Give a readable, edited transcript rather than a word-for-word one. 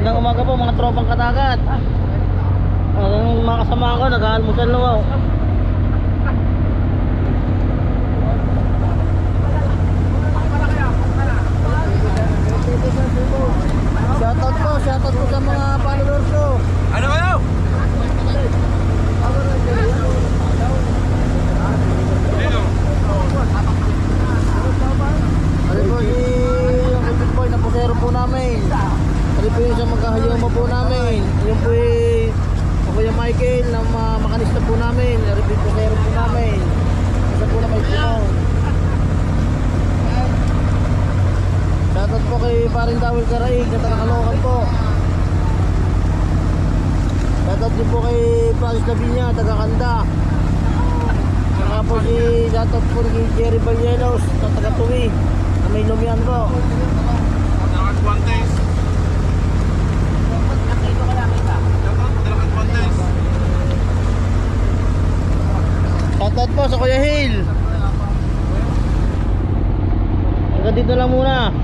Magandang umaga po mga tropang kadagat. Ang mga kasama ko nag-aalmusal na wow. Shoutout po sa mga followers ko. Ano kayo? Dito. Ano po si yung Kapit Boy na pusero po namin. Ano po yung sa magkahayoma po namin. Yung po yung Kuya Michael na makanista po namin. Ano po yung pusero po namin. Isa po na may puno. Shoutout po kay Paring Dawil Karaig na taga-Caloocan po. Shoutout din po kay Francis Lavinia, taga-Kanda. Saka po si shoutout po kay Jerry Balyelos na taga-Tuwi na may lumian po. Dalakan Guantes. Dalakan Guantes. Shoutout po sa Kuya Hill. Hanggang dito lang muna.